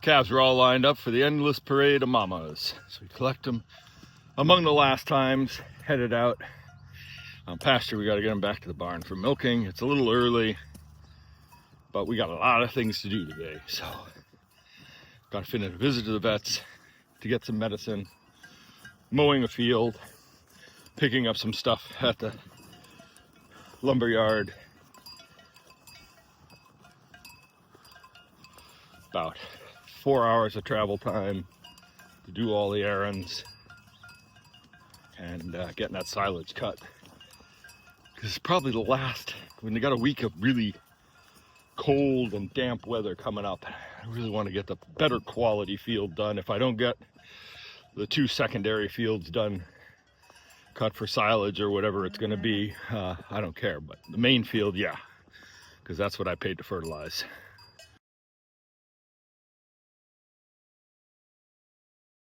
Calves were all lined up for the endless parade of mamas. So we collect them among the last times, headed out. On pasture, we got to get them back to the barn for milking. It's a little early, but we got a lot of things to do today. So got to finish a visit to the vets to get some medicine, mowing a field, picking up some stuff at the lumber yard. About 4 hours of travel time to do all the errands and getting that silage cut. Because it's probably the last, when you got a week of really cold and damp weather coming up, I really want to get the better quality field done. If I don't get the 2 secondary fields done, cut for silage or whatever it's going to be, I don't care. But the main field, yeah, because that's what I paid to fertilize.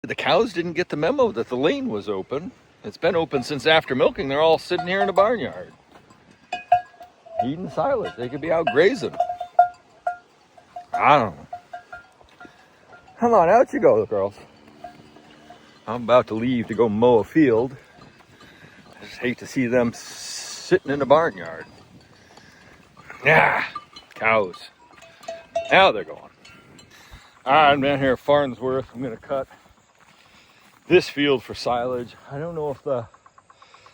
The cows didn't get the memo that the lane was open. It's been open since after milking. They're all sitting here in the barnyard eating silage. They could be out grazing. I don't know. Come on, out you go, girls. I'm about to leave to go mow a field. I just hate to see them sitting in the barnyard. Yeah, cows. Now they're going. All right, I'm down here at Farnsworth. I'm going to cut this field for silage. I don't know if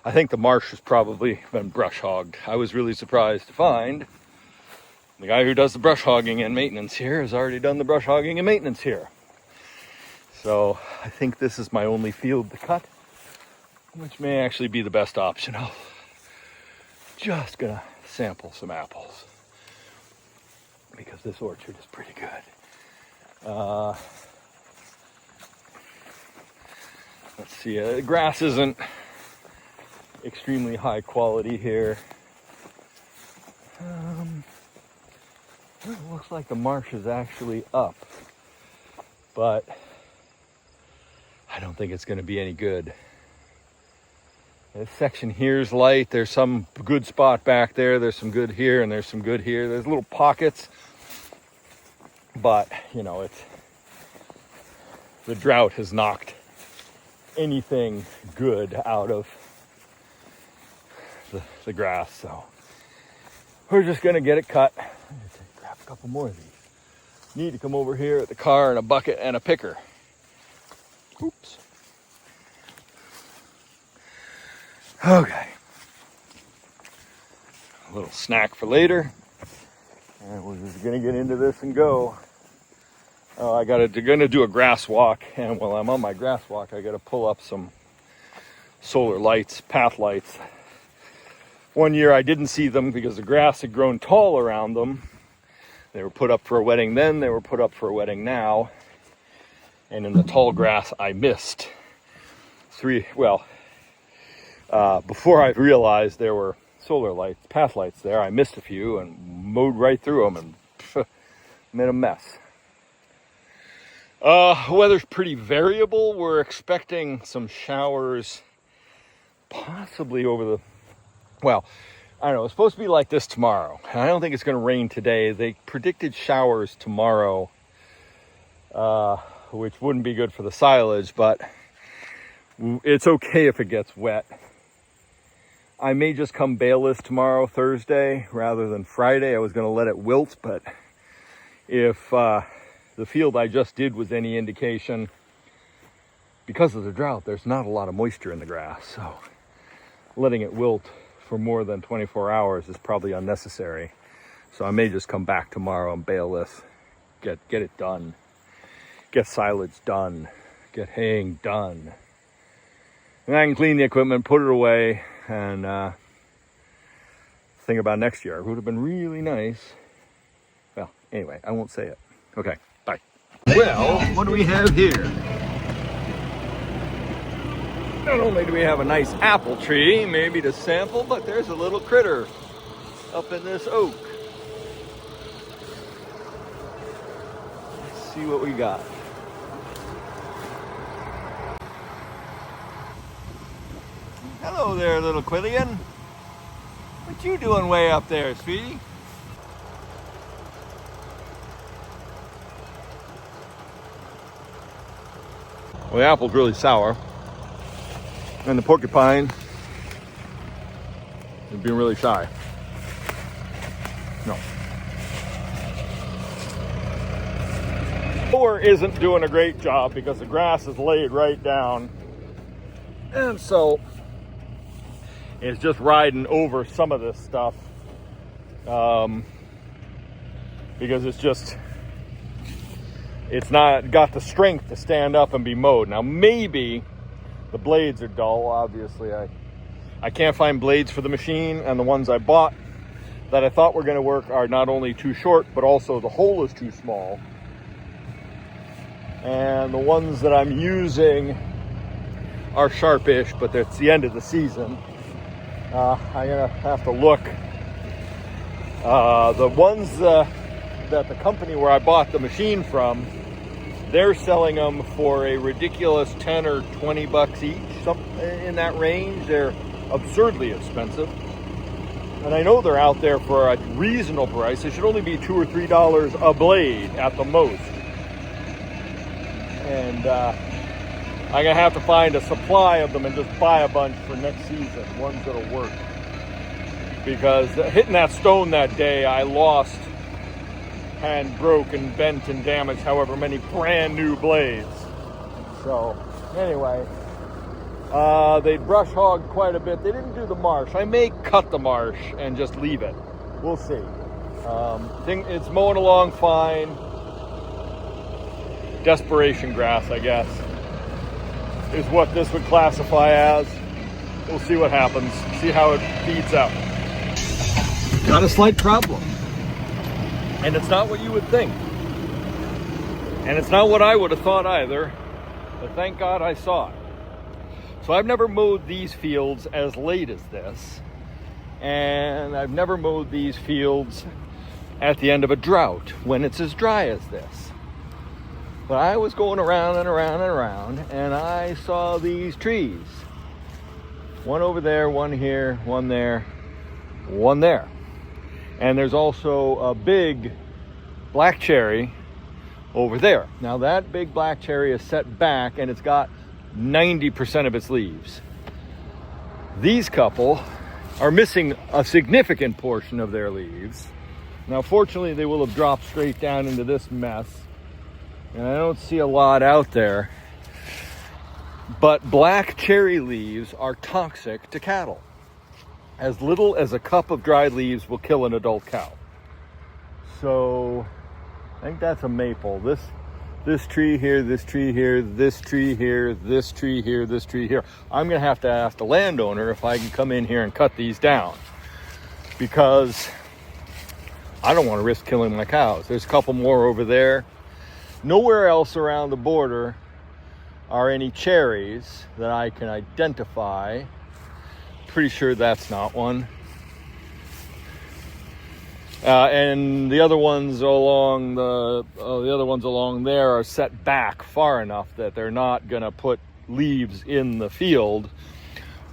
I think the marsh has probably been brush hogged. I was really surprised to find the guy who does the brush hogging and maintenance here has already done the brush hogging and maintenance here. So I think this is my only field to cut, which may actually be the best option. I'm just gonna sample some apples because this orchard is pretty good. Let's see, the grass isn't extremely high quality here. It looks like the marsh is actually up, but I don't think it's going to be any good. This section here is light. There's some good spot back there. There's some good here, and there's some good here. There's little pockets, but you know, the drought has knocked anything good out of the grass, so we're just gonna get it cut. Grab a couple more of these. Need to come over here at the car and a bucket and a picker. Oops. Okay. A little snack for later, and we're just gonna get into this and go. Oh, gonna do a grass walk, and while I'm on my grass walk, I gotta pull up some solar lights, path lights. One year I didn't see them because the grass had grown tall around them. They were put up for a wedding then, they were put up for a wedding now. And in the tall grass I missed before I realized there were solar lights, path lights there, I missed a few and mowed right through them and made a mess. Weather's pretty variable. We're expecting some showers possibly over I don't know, it's supposed to be like this tomorrow. I don't think it's going to rain today. They predicted showers tomorrow, which wouldn't be good for the silage, but it's okay if it gets wet. I may just come baleless tomorrow, Thursday, rather than Friday. I was going to let it wilt, but if the field I just did was any indication, because of the drought, there's not a lot of moisture in the grass, so letting it wilt for more than 24 hours is probably unnecessary. So I may just come back tomorrow and bale this, get it done, get silage done, get haying done. And I can clean the equipment, put it away, and think about next year. It would have been really nice. Well, anyway, I won't say it. Okay, bye. Well, what do we have here? Not only do we have a nice apple tree, maybe to sample, but there's a little critter up in this oak. Let's see what we got. Hello there, little Quillian. What you doing way up there, sweetie? Well, the apple's really sour. And the porcupine is being really shy. No. Mower isn't doing a great job because the grass is laid right down. And so it's just riding over some of this stuff. Because it's not got the strength to stand up and be mowed. Now maybe the blades are dull. Obviously I can't find blades for the machine, and the ones I bought that I thought were going to work are not only too short, but also the hole is too small. And the ones that I'm using are sharpish, but it's the end of the season. I'm gonna have to look. The ones that the company where I bought the machine from, they're selling them for a ridiculous 10 or 20 bucks each, something in that range. They're absurdly expensive. And I know they're out there for a reasonable price. It should only be $2 or $3 a blade at the most. And I'm going to have to find a supply of them and just buy a bunch for next season, ones that'll work. Because hitting that stone that day, I lost and broke and bent and damaged however many brand new blades. So anyway, they brush hogged quite a bit. They didn't do the marsh. I may cut the marsh and just leave it. We'll see. It's mowing along fine. Desperation grass, I guess, is what this would classify as. We'll see what happens. See how it feeds out. Got a slight problem. And it's not what you would think. And it's not what I would have thought either. But thank God I saw it. So I've never mowed these fields as late as this. And I've never mowed these fields at the end of a drought when it's as dry as this. But I was going around and around and around, and I saw these trees. One over there, one here, one there, one there. And there's also a big black cherry over there. Now that big black cherry is set back, and it's got 90% of its leaves. These couple are missing a significant portion of their leaves. Now fortunately they will have dropped straight down into this mess. And I don't see a lot out there. But black cherry leaves are toxic to cattle. As little as a cup of dried leaves will kill an adult cow. So I think that's a maple. This tree here, this tree here, this tree here, this tree here, this tree here. I'm gonna have to ask the landowner if I can come in here and cut these down, because I don't want to risk killing my cows. There's a couple more over there. Nowhere else around the border are any cherries that I can identify. Pretty sure that's not one. And the other ones along there are set back far enough that they're not gonna put leaves in the field.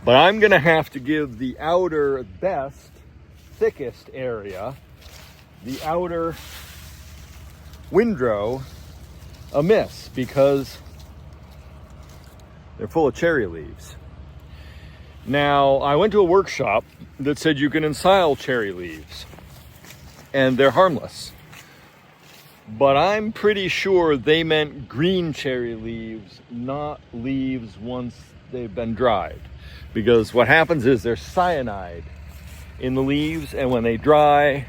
But I'm gonna have to give the outer best, thickest area, the outer windrow, a miss, because they're full of cherry leaves. Now, I went to a workshop that said you can ensile cherry leaves and they're harmless. But I'm pretty sure they meant green cherry leaves, not leaves once they've been dried. Because what happens is there's cyanide in the leaves, and when they dry,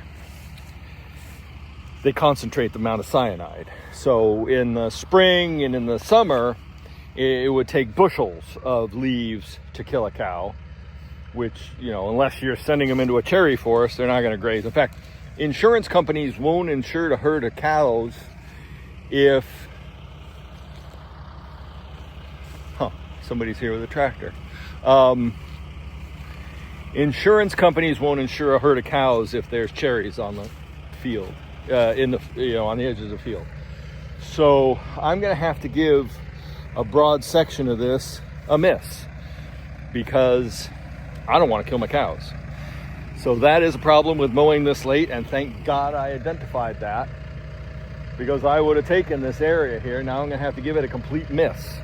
they concentrate the amount of cyanide. So in the spring and in the summer, it would take bushels of leaves to kill a cow, which, unless you're sending them into a cherry forest, they're not going to graze. In fact, insurance companies won't insure a herd of cows if... somebody's here with a tractor. Insurance companies won't insure a herd of cows if there's cherries on the field, on the edges of the field. So I'm going to have to give a broad section of this a miss, because I don't want to kill my cows. So that is a problem with mowing this late, and thank God I identified that, because I would have taken this area here. Now I'm going to have to give it a complete miss.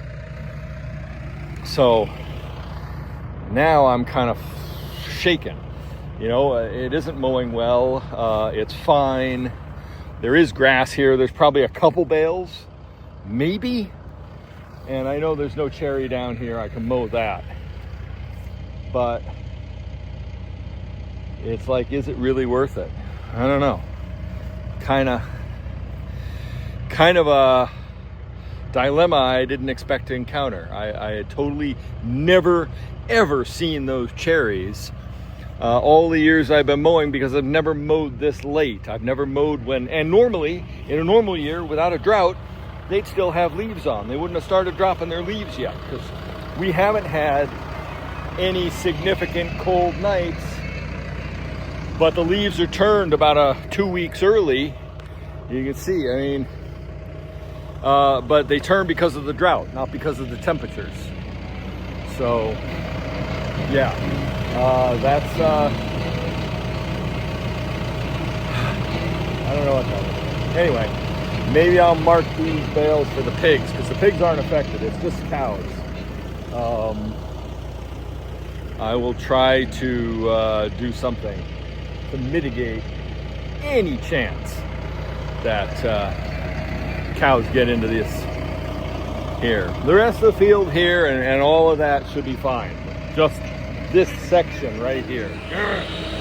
So now I'm kind of shaken. You know, it isn't mowing well. It's fine. There is grass here. There's probably a couple bales, maybe. And I know there's no cherry down here. I can mow that. But it's like, is it really worth it? I don't know. Kind of a dilemma I didn't expect to encounter. I had totally never, ever seen those cherries all the years I've been mowing, because I've never mowed this late. I've never mowed and normally, in a normal year, without a drought, they'd still have leaves on. They wouldn't have started dropping their leaves yet, because we haven't had any significant cold nights, but the leaves are turned about 2 weeks early. You can see, I mean, but they turn because of the drought, not because of the temperatures. So, yeah, that's, I don't know what that is. Anyway, maybe I'll mark these bales for the pigs, because the pigs aren't affected, it's just cows. I will try to do something to mitigate any chance that cows get into this here. The rest of the field here and all of that should be fine. Just this section right here.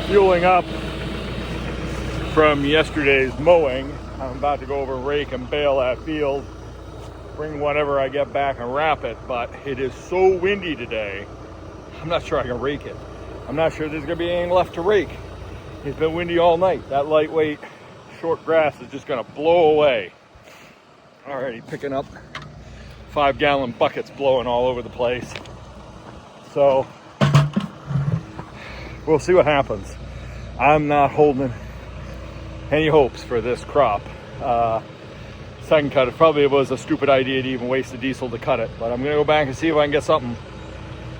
Fueling up from yesterday's mowing. I'm about to go over and rake and bale that field, bring whatever I get back and wrap it, but it is so windy today, I'm not sure I can rake it. I'm not sure there's gonna be anything left to rake. It's been windy all night. That lightweight, short grass is just gonna blow away. Already picking up 5-gallon buckets blowing all over the place. So, we'll see what happens. I'm not holding any hopes for this crop. Second cut, it probably was a stupid idea to even waste the diesel to cut it, but I'm gonna go back and see if I can get something.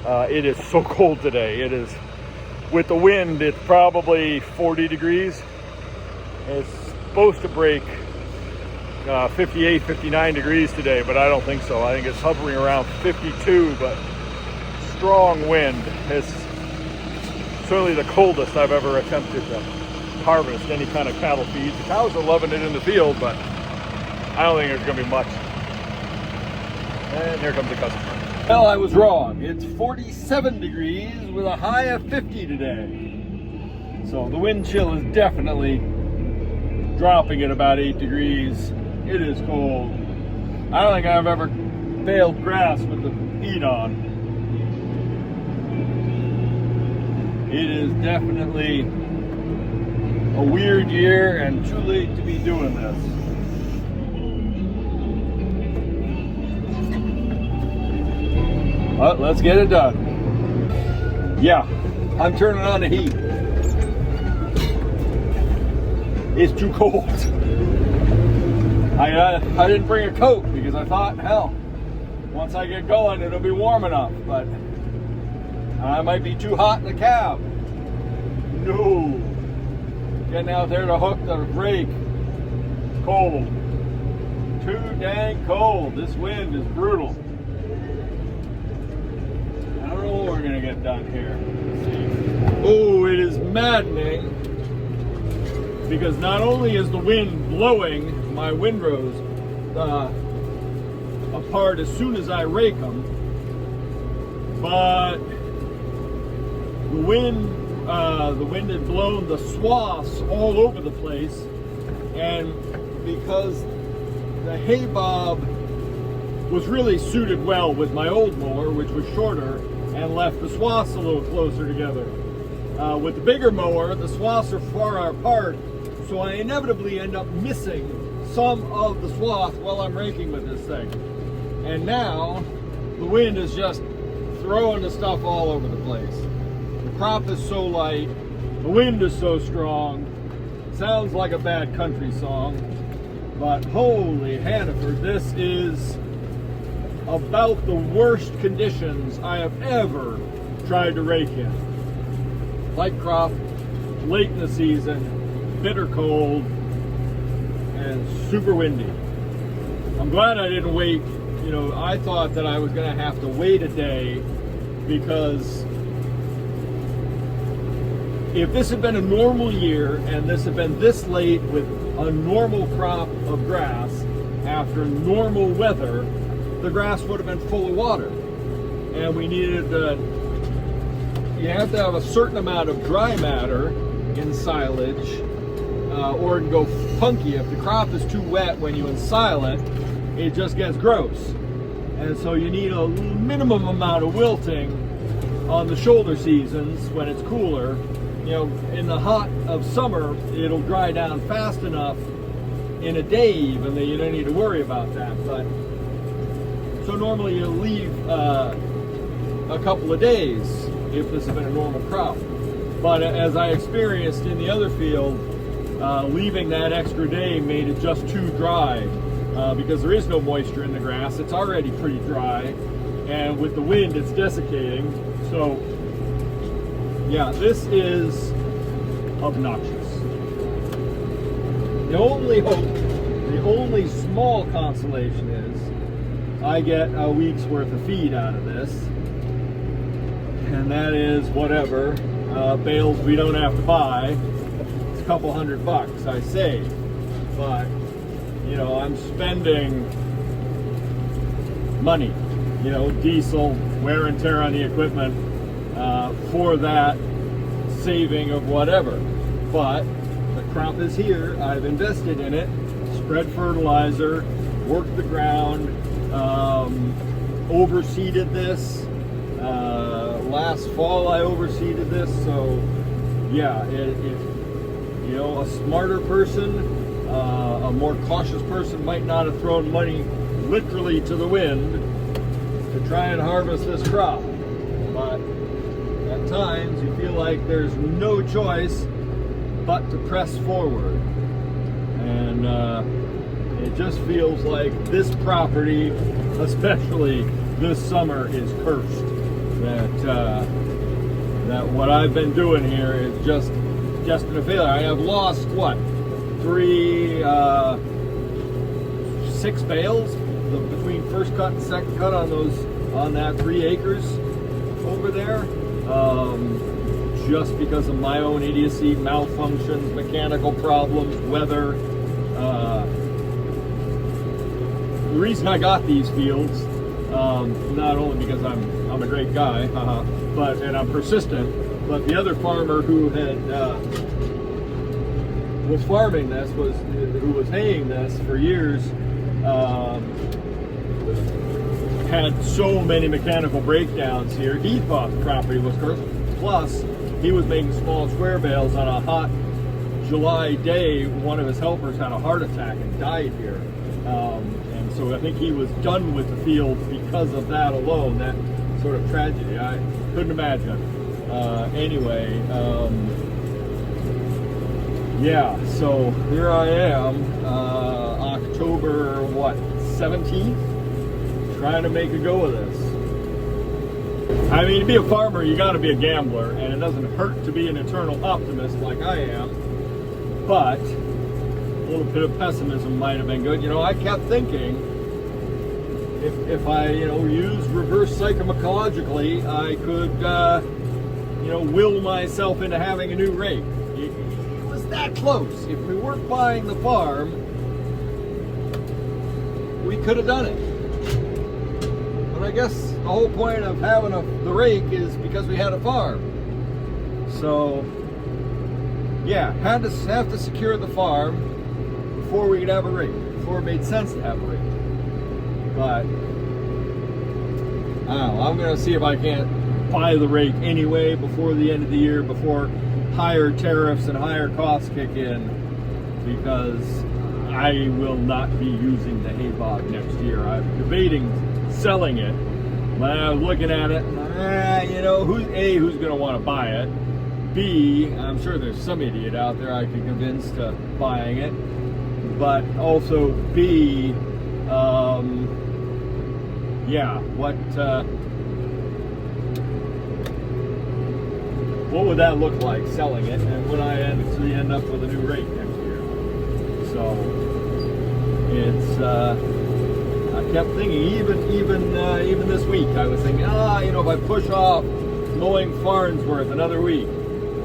It is so cold today. It is, with the wind, it's probably 40 degrees. It's supposed to break 58, 59 degrees today, but I don't think so. I think it's hovering around 52, but strong wind. It's certainly the coldest I've ever attempted to harvest any kind of cattle feed. The cows are loving it in the field, but I don't think there's gonna be much. And here comes the customer. Well, I was wrong. It's 47 degrees with a high of 50 today. So the wind chill is definitely dropping at about 8 degrees. It is cold. I don't think I've ever baled grass with the heat on. It is definitely a weird year and too late to be doing this. But let's get it done. Yeah, I'm turning on the heat. It's too cold. I didn't bring a coat because I thought, hell, once I get going, it'll be warm enough. But I might be too hot in the cab. No. Getting out there to hook the rake. Cold. Too dang cold. This wind is brutal. I don't know what we're gonna get done here. Let's see. Oh, it is maddening because not only is the wind blowing my windrows apart as soon as I rake them, but the wind had blown the swaths all over the place, and because the hay bob was really suited well with my old mower, which was shorter and left the swaths a little closer together. With the bigger mower, the swaths are far apart, so I inevitably end up missing some of the swath while I'm raking with this thing. And now the wind is just throwing the stuff all over the place. The crop is so light, the wind is so strong. Sounds like a bad country song, but holy Hannaford, this is about the worst conditions I have ever tried to rake in. Light crop, late in the season, bitter cold, and super windy. I'm glad I didn't wait, you know, I thought that I was going to have to wait a day, because if this had been a normal year and this had been this late with a normal crop of grass after normal weather, the grass would have been full of water. And we needed you have to have a certain amount of dry matter in silage, or it can go funky. If the crop is too wet when you ensile it, it just gets gross. And so you need a minimum amount of wilting on the shoulder seasons when it's cooler. You know, in the hot of summer, it'll dry down fast enough in a day even that you don't need to worry about that. But so normally you'll leave a couple of days if this has been a normal crop. But as I experienced in the other field, leaving that extra day made it just too dry, because there is no moisture in the grass. It's already pretty dry, and with the wind it's desiccating. So yeah, this is obnoxious. The only hope, the only small consolation is I get a week's worth of feed out of this, and that is whatever bales we don't have to buy. It's a couple $100 I save, but you know, I'm spending money, you know, diesel, wear and tear on the equipment, for that saving of whatever. But the crop is here, I've invested in it, spread fertilizer, worked the ground, overseeded this. Last fall I overseeded this, so yeah, you know, a smarter person, a more cautious person might not have thrown money literally to the wind to try and harvest this crop. But at times you feel like there's no choice but to press forward. And it just feels like this property, especially this summer, is cursed. That what I've been doing here is just been a failure. I have lost what, 6 bales between first cut and second cut on that 3 acres over there, just because of my own idiocy, malfunctions, mechanical problems, weather. The reason I got these fields, not only because I'm a great guy, and I'm persistent, but the other farmer who had was farming this, who was haying this for years, had so many mechanical breakdowns here. He thought the property was cursed. Plus, he was making small square bales on a hot July day. One of his helpers had a heart attack and died here. And so I think he was done with the field because of that alone, that sort of tragedy. I couldn't imagine. Anyway, yeah, so here I am, October, 17th, trying to make a go of this. I mean, to be a farmer, you got to be a gambler, and it doesn't hurt to be an eternal optimist like I am, but a little bit of pessimism might have been good. You know, I kept thinking, if I, you know, used reverse psychomycologically, I could, you know, will myself into having a new rake. It was that close. If we weren't buying the farm, we could have done it. But I guess the whole point of having the rake is because we had a farm. So, yeah, have to secure the farm before we could have a rake, before it made sense to have a rake. But I don't know, I'm going to see if I can't buy the rake anyway before the end of the year, before higher tariffs and higher costs kick in, because I will not be using the hay bog next year. I'm debating selling it, but I was looking at it, you know, who's going to want to buy it? B, I'm sure there's some idiot out there I could convince to buying it, but also B, yeah, what would that look like, selling it, and would I actually end up with a new rake next year? So it's kept thinking, even this week, I was thinking, if I push off mowing Farnsworth another week,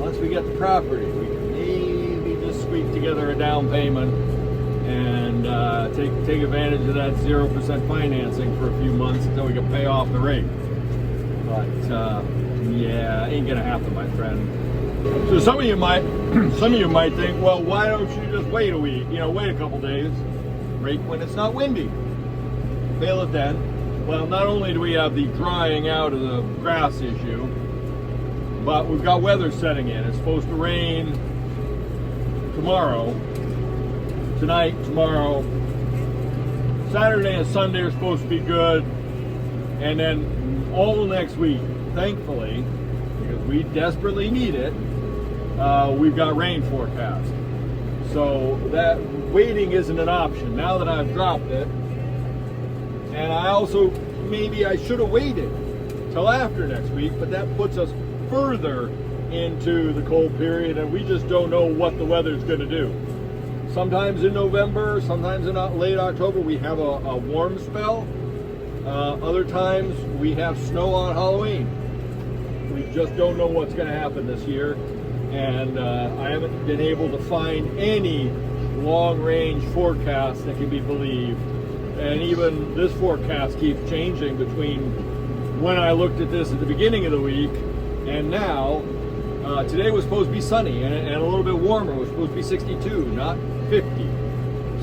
once we get the property, we can maybe just squeak together a down payment and take advantage of that 0% financing for a few months until we can pay off the rate. But yeah, ain't gonna happen, my friend. So some of you might think, well, why don't you just wait a week? Wait a couple days, rake when it's not windy. Bale it then. Well, not only do we have the drying out of the grass issue, but we've got weather setting in. It's supposed to rain tomorrow, tonight, tomorrow. Saturday and Sunday are supposed to be good, and then all next week, thankfully, because we desperately need it, we've got rain forecast. So that waiting isn't an option now that I've dropped it. And I also, maybe I should have waited till after next week, but that puts us further into the cold period, and we just don't know what the weather's going to do. Sometimes in November, sometimes in late October, we have a warm spell. Other times we have snow on Halloween. We just don't know what's going to happen this year, and I haven't been able to find any long-range forecast that can be believed. And even this forecast keeps changing between when I looked at this at the beginning of the week and now. Today was supposed to be sunny and a little bit warmer. It was supposed to be 62, not 50.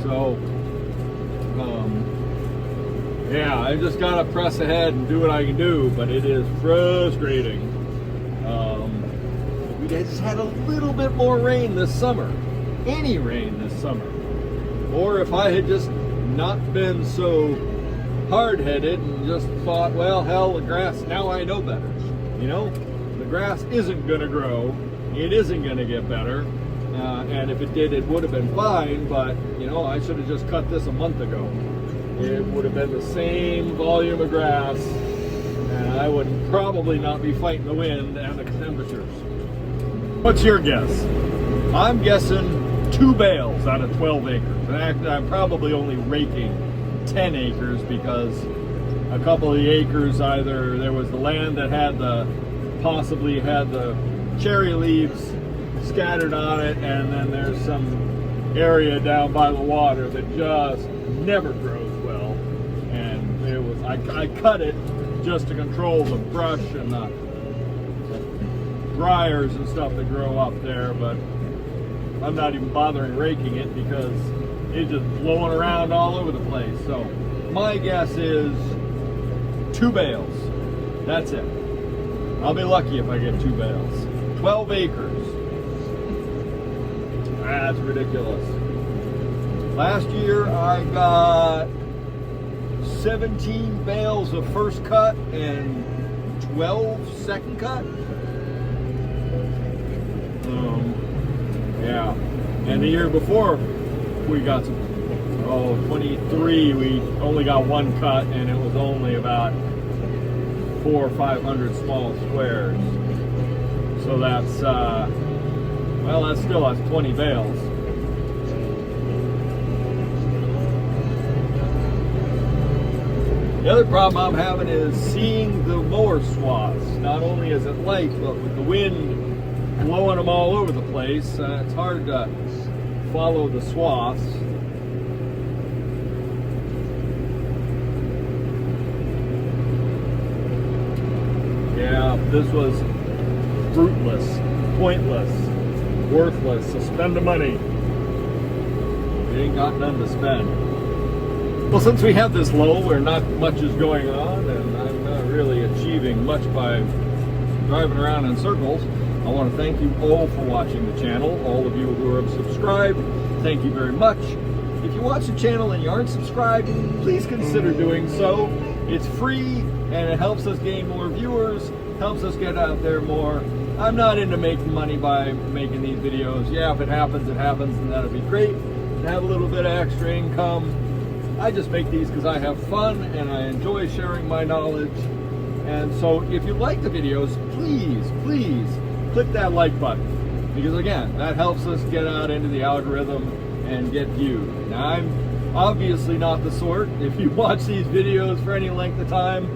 So, yeah, I just got to press ahead and do what I can do, but it is frustrating. We just had a little bit more rain this summer. Any rain this summer. Or if I had just not been so hard-headed and just thought, well, hell, the grass, now I know better. The grass isn't going to grow. It isn't going to get better. And if it did, it would have been fine, but, I should have just cut this a month ago. It would have been the same volume of grass, and I would probably not be fighting the wind and the temperatures. What's your guess? I'm guessing 2 bales out of 12 acres. And actually, I'm probably only raking 10 acres because a couple of the acres, either there was the land that possibly had the cherry leaves scattered on it, and then there's some area down by the water that just never grows well. And I cut it just to control the brush and the briars and stuff that grow up there, but I'm not even bothering raking it because it's just blowing around all over the place. So my guess is 2 bales. That's it. I'll be lucky if I get 2 bales. 12 acres. That's ridiculous. Last year I got 17 bales of first cut and 12 second cut. Yeah, and the year before we got 23, we only got 1 cut, and it was only about 400 or 500 small squares. So that's, that's 20 bales. The other problem I'm having is seeing the mower swaths. Not only is it light, but with the wind blowing them all over the place, it's hard to follow the swaths. Yeah, this was fruitless, pointless, worthless. So spend the money. We ain't got none to spend. Well, since we have this low where not much is going on and I'm not really achieving much by driving around in circles, I want to thank you all for watching the channel. All of you who are subscribed, thank you very much. If you watch the channel and you aren't subscribed, please consider doing so. It's free and it helps us gain more viewers, helps us get out there more. I'm not into making money by making these videos. Yeah, if it happens, and that'd be great. And have a little bit of extra income. I just make these because I have fun and I enjoy sharing my knowledge. And so if you like the videos, please click that like button, because again, that helps us get out into the algorithm and get viewed. Now obviously not the sort. If you watch these videos for any length of time,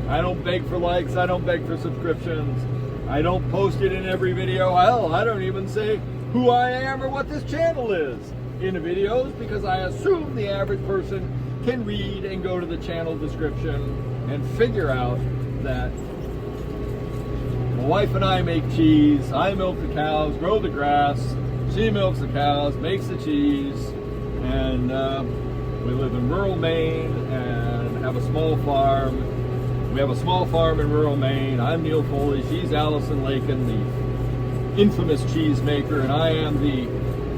I don't beg for likes, I don't beg for subscriptions, I don't post it in every video. Hell, I don't even say who I am or what this channel is in the videos, because I assume the average person can read and go to the channel description and figure out that my wife and I make cheese, I milk the cows, grow the grass, she milks the cows, makes the cheese, and we live in rural Maine and have a small farm. We have a small farm in rural Maine. I'm Neil Foley, she's Allison Lakin, the infamous cheesemaker, and I am the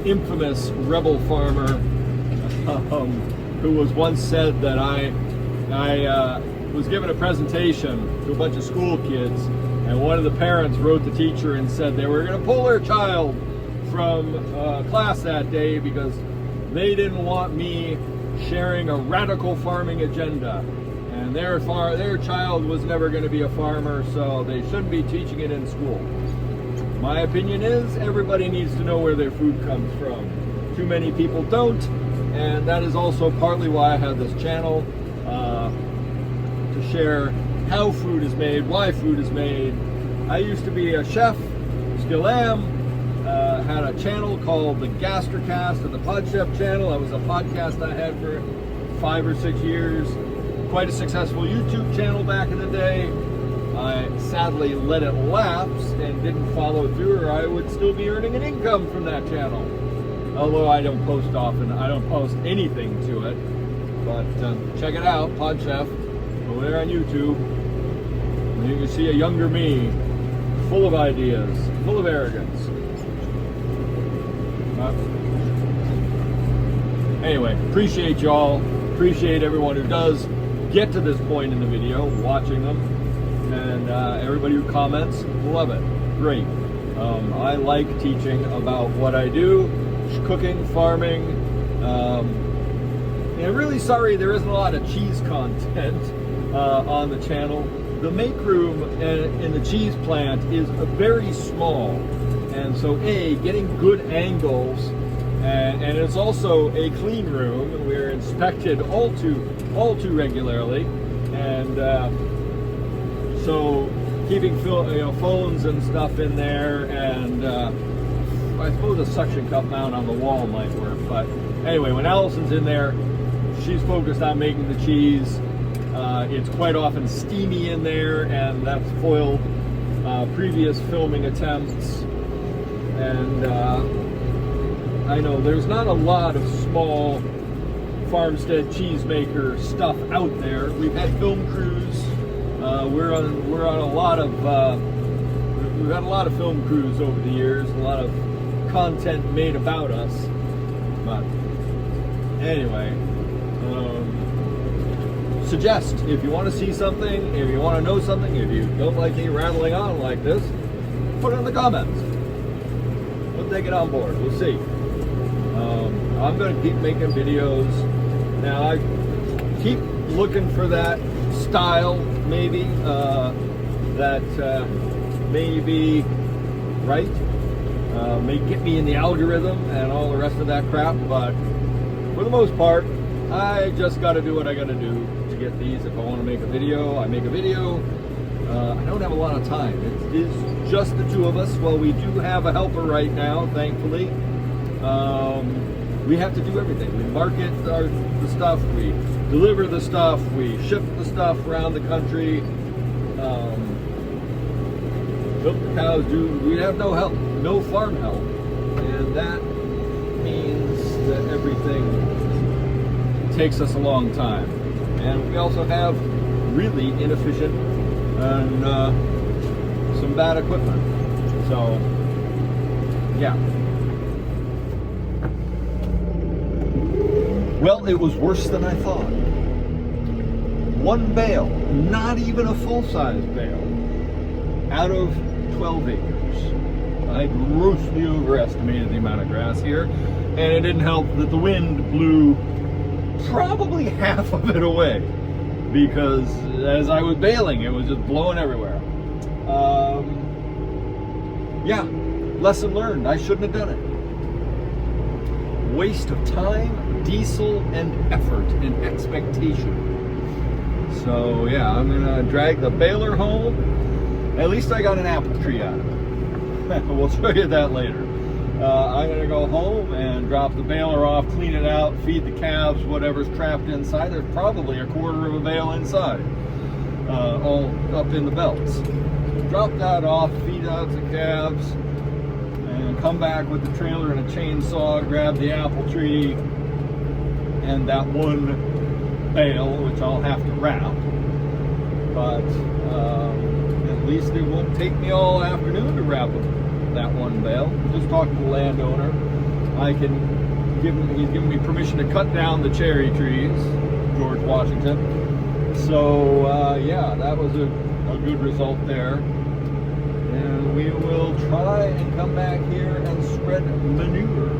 infamous rebel farmer who was once said that I was given a presentation to a bunch of school kids, and one of the parents wrote the teacher and said they were going to pull their child from class that day because they didn't want me sharing a radical farming agenda, and their child was never going to be a farmer, so they shouldn't be teaching it in school. My opinion is everybody needs to know where their food comes from. Too many people don't, and that is also partly why I have this channel, to share how food is made, why food is made. I used to be a chef, still am. Had a channel called the Gastrocast, or the Pod Chef channel. That was a podcast I had for 5 or 6 years. Quite a successful YouTube channel back in the day. I sadly let it lapse and didn't follow through, or I would still be earning an income from that channel. Although I don't post often, I don't post anything to it. But check it out, Pod Chef, over there on YouTube. And you can see a younger me, full of ideas, full of arrogance. Anyway, appreciate y'all. Appreciate everyone who does get to this point in the video, watching them. And everybody who comments, love it. Great. I like teaching about what I do, cooking, farming. And really sorry there isn't a lot of cheese content on the channel. The make room in the cheese plant is very small, and so getting good angles, and it's also a clean room. We're inspected all too regularly, and so keeping phones and stuff in there, and I suppose a suction cup mount on the wall might work. But anyway, when Allison's in there, she's focused on making the cheese. It's quite often steamy in there, and that's foiled previous filming attempts. And I know there's not a lot of small farmstead cheesemaker stuff out there. We've had film crews. We're on a lot of we've had a lot of film crews over the years. A lot of content made about us. But anyway. Suggest if you want to see something, if you want to know something, if you don't like me rattling on like this, put it in the comments. We'll take it on board. We'll see. I'm going to keep making videos. Now I keep looking for that style, maybe that may be right, may get me in the algorithm and all the rest of that crap. But for the most part, I just got to do what I got to do to get these. If I want to make a video, I make a video. I don't have a lot of time. It is just the two of us. Well, we do have a helper right now, thankfully. We have to do everything. We market the stuff, we deliver the stuff, we ship the stuff around the country. Milk the cows, we have no help, no farm help. And that means that everything takes us a long time, and we also have really inefficient and some bad equipment. So yeah, well, it was worse than I thought. One bale, not even a full-size bale, out of 12 acres. I grossly overestimated the amount of grass here, and it didn't help that the wind blew probably half of it away, because as I was baling, it was just blowing everywhere. Yeah, lesson learned. I shouldn't have done it. Waste of time, diesel and effort and expectation. So yeah, I'm gonna drag the baler home. At least I got an apple tree out of it. We'll show you that later. I'm gonna go home and drop the baler off, clean it out, feed the calves whatever's trapped inside. There's probably a quarter of a bale inside, all up in the belts. Drop that off, feed out the calves, and come back with the trailer and a chainsaw, grab the apple tree and that one bale, which I'll have to wrap. But at least it won't take me all afternoon to wrap that one bale. Just talked to the landowner. He's given me permission to cut down the cherry trees, George Washington. So yeah, that was a good result there. And we will try and come back here and spread manure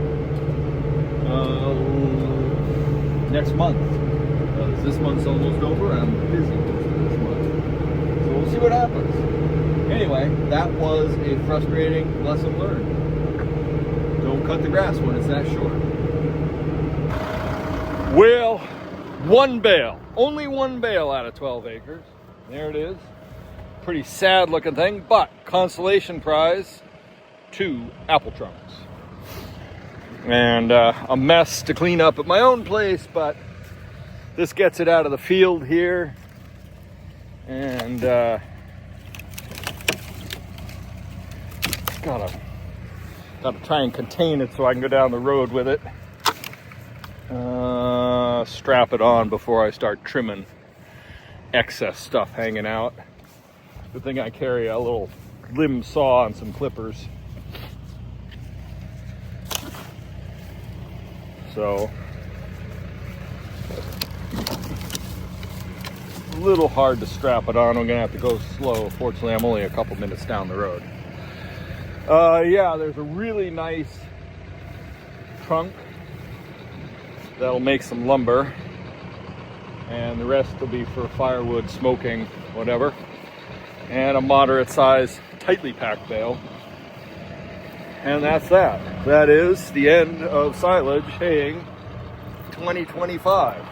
next month. This month's almost over. I'm busy most of this month. So we'll see what happens. Anyway, that was a frustrating lesson learned. Don't cut the grass when it's that short. Well, one bale. Only one bale out of 12 acres. There it is. Pretty sad looking thing, but consolation prize, 2 apple trunks. And a mess to clean up at my own place, but this gets it out of the field here, and gotta try and contain it so I can go down the road with it. Strap it on before I start trimming excess stuff hanging out. Good thing I carry a little limb saw and some clippers. So a little hard to strap it on. I'm gonna have to go slow. Fortunately, I'm only a couple minutes down the road. Yeah, there's a really nice trunk that'll make some lumber, and the rest will be for firewood, smoking, whatever, and a moderate size tightly packed bale. And that's that. That is the end of silage haying 2025.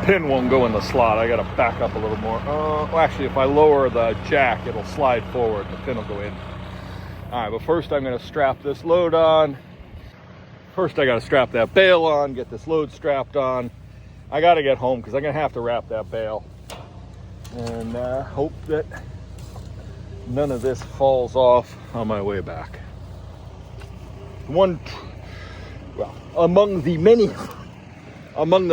Pin won't go in the slot. I gotta back up a little more. Well, actually, if I lower the jack, it'll slide forward and the pin will go in. All right, but first I'm gonna strap this load on. First I gotta strap that bale on, get this load strapped on. I gotta get home because I'm gonna have to wrap that bale. And hope that none of this falls off on my way back. Well, among the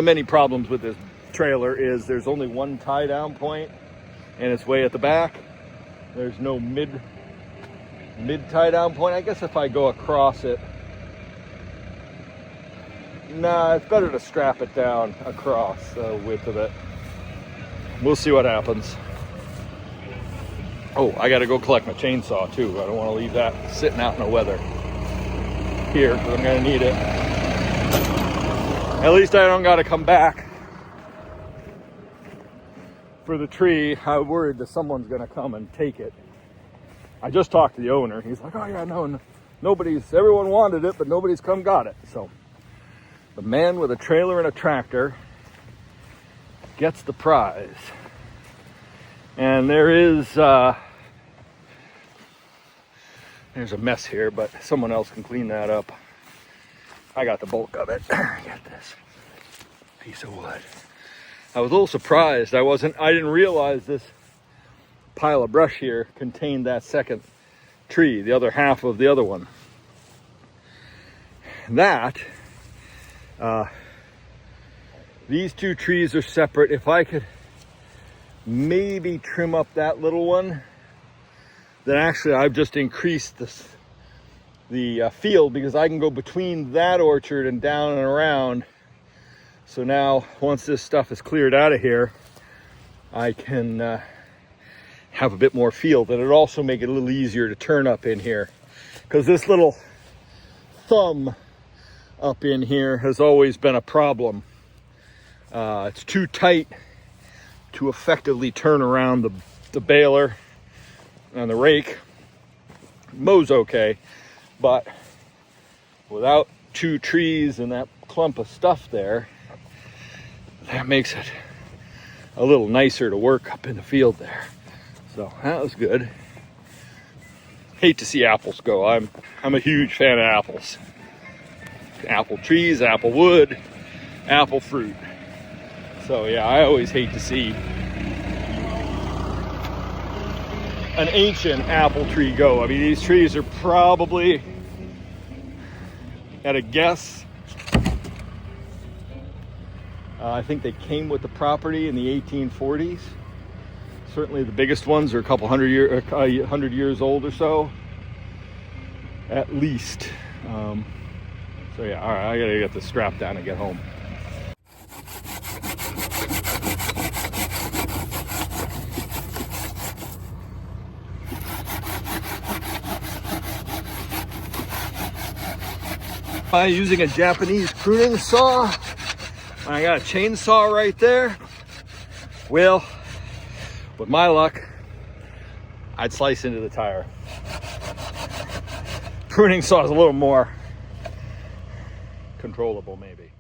many problems with this trailer is there's only one tie down point, and it's way at the back. There's no mid tie down point. I guess if I go across it, nah, it's better to strap it down across the width of it. We'll see what happens. Oh, I gotta go collect my chainsaw too. I don't want to leave that sitting out in the weather here, because I'm gonna need it. At least I don't gotta come back for the tree. I'm worried that someone's gonna come and take it. I just talked to the owner. He's like, oh yeah, no, everyone wanted it, but nobody's come got it. So the man with a trailer and a tractor gets the prize. And there's a mess here, but someone else can clean that up. I got the bulk of it. Get this piece of wood. I was a little surprised. I didn't realize this pile of brush here contained that second tree, the other half of the other one. These two trees are separate. If I could maybe trim up that little one, then actually I've just increased the field, because I can go between that orchard and down and around. So now once this stuff is cleared out of here, I can have a bit more field, and it'll also make it a little easier to turn up in here, because this little thumb up in here has always been a problem. It's too tight to effectively turn around the baler and the rake. Mow's okay, but without two trees and that clump of stuff there, that makes it a little nicer to work up in the field there. So that was good. Hate to see apples go. I'm a huge fan of apples. Apple trees, apple wood, apple fruit. So yeah, I always hate to see an ancient apple tree go. I mean, these trees are probably, at a guess, I think they came with the property in the 1840s. Certainly the biggest ones are a couple hundred years old or so, at least. So yeah, all right, I gotta get this strap down and get home. I'm using a Japanese pruning saw. I got a chainsaw right there. Well, with my luck, I'd slice into the tire. Pruning saw is a little more controllable, maybe.